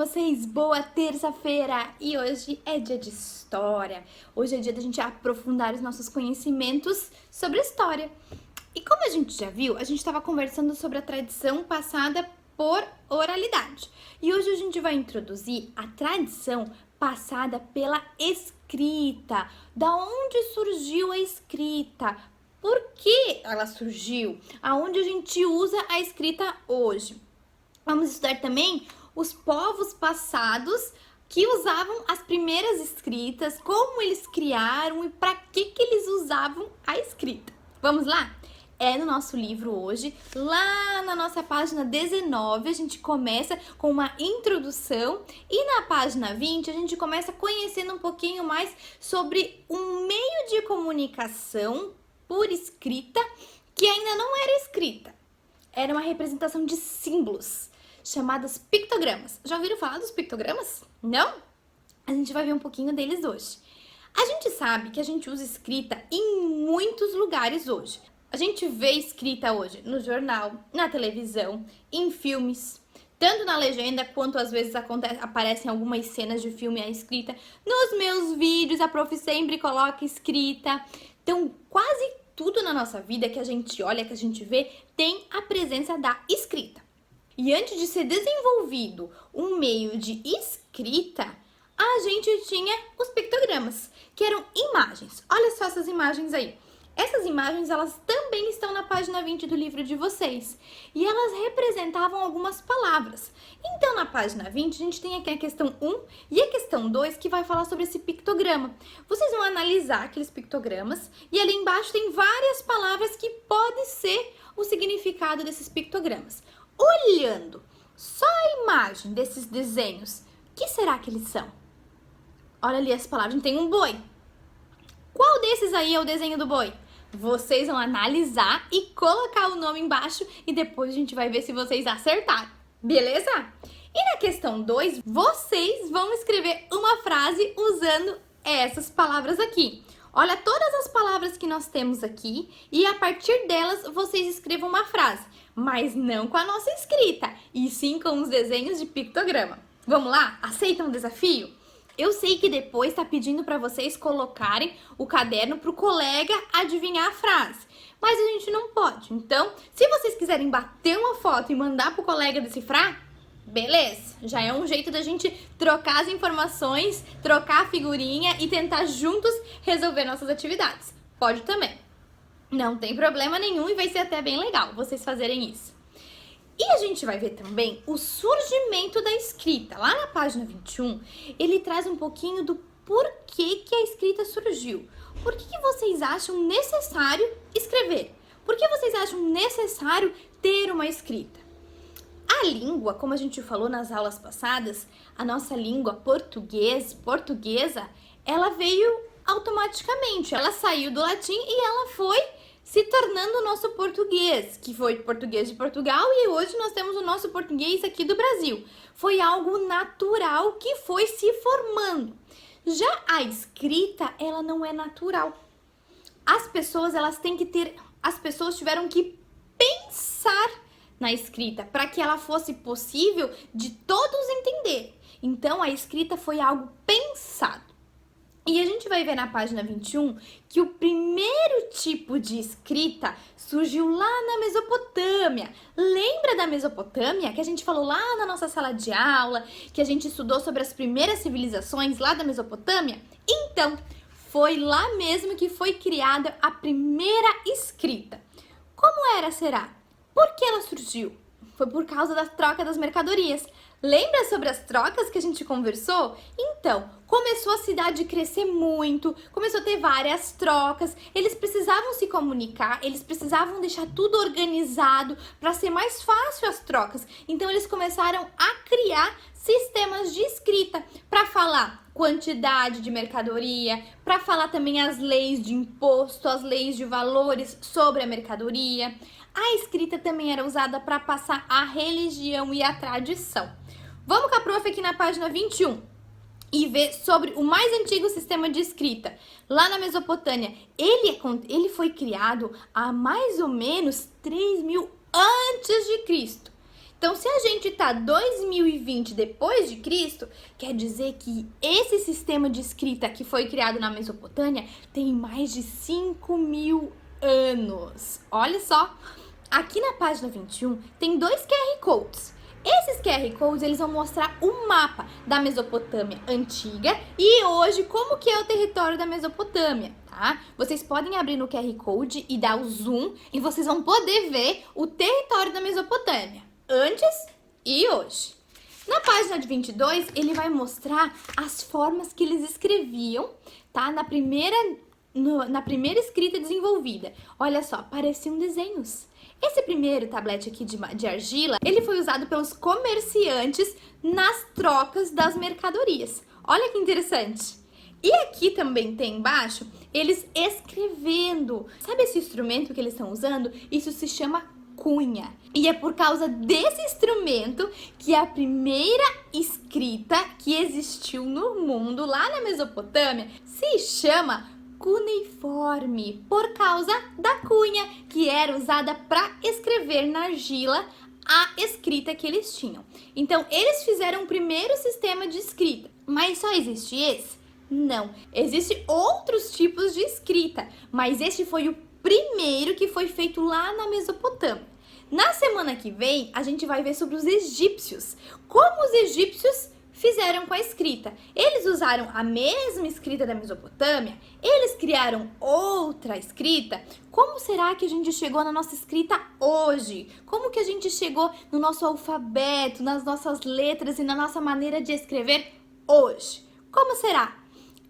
vocês? Boa terça-feira! E hoje é dia de história. Hoje é dia da gente aprofundar os nossos conhecimentos sobre história. E como a gente já viu, a gente estava conversando sobre a tradição passada por oralidade. E hoje a gente vai introduzir a tradição passada pela escrita. Da onde surgiu a escrita? Por que ela surgiu? Aonde a gente usa a escrita hoje? Vamos estudar também os povos passados que usavam as primeiras escritas, como eles criaram e para que eles usavam a escrita. Vamos lá? É no nosso livro hoje, lá na nossa página 19, a gente começa com uma introdução e na página 20 a gente começa conhecendo um pouquinho mais sobre um meio de comunicação por escrita que ainda não era escrita. Era uma representação de símbolos, chamadas pictogramas. Já ouviram falar dos pictogramas? Não? A gente vai ver um pouquinho deles hoje. A gente sabe que a gente usa escrita em muitos lugares hoje. A gente vê escrita hoje no jornal, na televisão, em filmes, tanto na legenda quanto às vezes aparecem algumas cenas de filme a escrita. Nos meus vídeos a prof sempre coloca escrita. Então, quase tudo na nossa vida que a gente olha, que a gente vê, tem a presença da escrita. E antes de ser desenvolvido um meio de escrita, a gente tinha os pictogramas, que eram imagens. Olha só essas imagens aí. Essas imagens, elas também estão na página 20 do livro de vocês. E elas representavam algumas palavras. Então, na página 20, a gente tem aqui a questão 1 e a questão 2, que vai falar sobre esse pictograma. Vocês vão analisar aqueles pictogramas e ali embaixo tem várias palavras que podem ser o significado desses pictogramas. Olhando só a imagem desses desenhos, o que será que eles são? Olha ali as palavras, tem um boi. Qual desses aí é o desenho do boi? Vocês vão analisar e colocar o nome embaixo e depois a gente vai ver se vocês acertaram, beleza? E na questão 2, vocês vão escrever uma frase usando essas palavras aqui. Olha todas as palavras que nós temos aqui e a partir delas vocês escrevam uma frase, mas não com a nossa escrita, e sim com os desenhos de pictograma. Vamos lá? Aceitam o desafio? Eu sei que depois está pedindo para vocês colocarem o caderno para o colega adivinhar a frase, mas a gente não pode. Então, se vocês quiserem bater uma foto e mandar para o colega decifrar, beleza, já é um jeito da gente trocar as informações, trocar a figurinha e tentar juntos resolver nossas atividades. Pode também. Não tem problema nenhum e vai ser até bem legal vocês fazerem isso. E a gente vai ver também o surgimento da escrita. Lá na página 21, ele traz um pouquinho do porquê que a escrita surgiu. Por que vocês acham necessário escrever? Por que vocês acham necessário ter uma escrita? A língua, como a gente falou nas aulas passadas, a nossa língua portuguesa, ela veio automaticamente. Ela saiu do latim e ela foi se tornando o nosso português, que foi português de Portugal e hoje nós temos o nosso português aqui do Brasil. Foi algo natural que foi se formando. Já a escrita, ela não é natural. As pessoas tiveram que pensar na escrita para que ela fosse possível de todos entender. Então a escrita foi algo pensado. E a gente vai ver na página 21 que o primeiro tipo de escrita surgiu lá na Mesopotâmia. Lembra da Mesopotâmia que a gente falou lá na nossa sala de aula, que a gente estudou sobre as primeiras civilizações lá da Mesopotâmia? Então, foi lá mesmo que foi criada a primeira escrita. Como era, será? Por que ela surgiu? Foi por causa da troca das mercadorias. Lembra sobre as trocas que a gente conversou? Então, começou a cidade a crescer muito, começou a ter várias trocas, eles precisavam se comunicar, eles precisavam deixar tudo organizado para ser mais fácil as trocas. Então, eles começaram a criar sistemas de escrita para falar quantidade de mercadoria, para falar também as leis de imposto, as leis de valores sobre a mercadoria. A escrita também era usada para passar a religião e a tradição. Vamos com a prof aqui na página 21 e ver sobre o mais antigo sistema de escrita. Lá na Mesopotâmia, ele foi criado há mais ou menos 3.000 antes de Cristo. Então, se a gente tá 2020 depois de Cristo, quer dizer que esse sistema de escrita que foi criado na Mesopotâmia tem mais de 5.000 anos. Olha só, aqui na página 21 tem 2 QR Codes. Esses QR Codes, eles vão mostrar o mapa da Mesopotâmia antiga e hoje como que é o território da Mesopotâmia, tá? Vocês podem abrir no QR Code e dar o zoom e vocês vão poder ver o território da Mesopotâmia antes e hoje. Na página de 22, ele vai mostrar as formas que eles escreviam, tá? Na primeira escrita desenvolvida. Olha só, pareciam desenhos. Esse primeiro tablete aqui de argila, ele foi usado pelos comerciantes nas trocas das mercadorias. Olha que interessante. E aqui também tem embaixo, eles escrevendo. Sabe esse instrumento que eles estão usando? Isso se chama cunha. E é por causa desse instrumento que a primeira escrita que existiu no mundo, lá na Mesopotâmia, se chama cuneiforme, por causa da cunha que era usada para escrever na argila a escrita que eles tinham. Então, eles fizeram o primeiro sistema de escrita, mas só existe esse? Não, existem outros tipos de escrita, mas este foi o primeiro que foi feito lá na Mesopotâmia. Na semana que vem, a gente vai ver sobre os egípcios, como os egípcios fizeram com a escrita. Eles usaram a mesma escrita da Mesopotâmia? Eles criaram outra escrita? Como será que a gente chegou na nossa escrita hoje? Como que a gente chegou no nosso alfabeto, nas nossas letras e na nossa maneira de escrever hoje? Como será?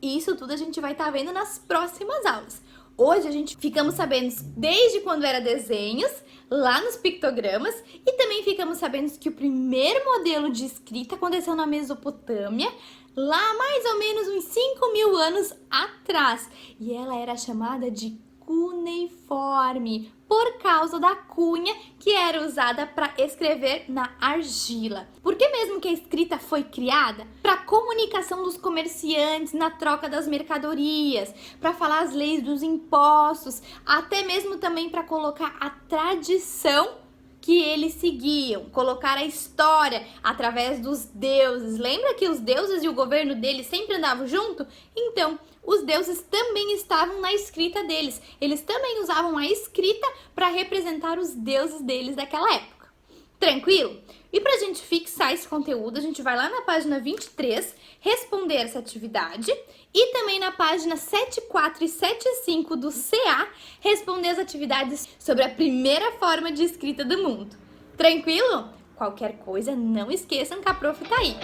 Isso tudo a gente vai estar vendo nas próximas aulas. Hoje a gente ficamos sabendo desde quando era desenhos, lá nos pictogramas, e também ficamos sabendo que o primeiro modelo de escrita aconteceu na Mesopotâmia, lá mais ou menos uns 5.000 anos atrás. E ela era chamada de cuneiforme, por causa da cunha que era usada para escrever na argila. Por que mesmo que a escrita foi criada? Para comunicação dos comerciantes na troca das mercadorias, para falar as leis dos impostos, até mesmo também para colocar a tradição que eles seguiam, colocar a história através dos deuses. Lembra que os deuses e o governo deles sempre andavam junto? Então, os deuses também estavam na escrita deles. Eles também usavam a escrita para representar os deuses deles daquela época. Tranquilo? E para a gente fixar esse conteúdo, a gente vai lá na página 23, responder essa atividade, e também na página 74 e 75 do CA, responder as atividades sobre a primeira forma de escrita do mundo. Tranquilo? Qualquer coisa, não esqueçam que a prof tá aí.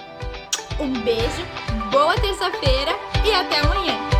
Um beijo, boa terça-feira e até amanhã!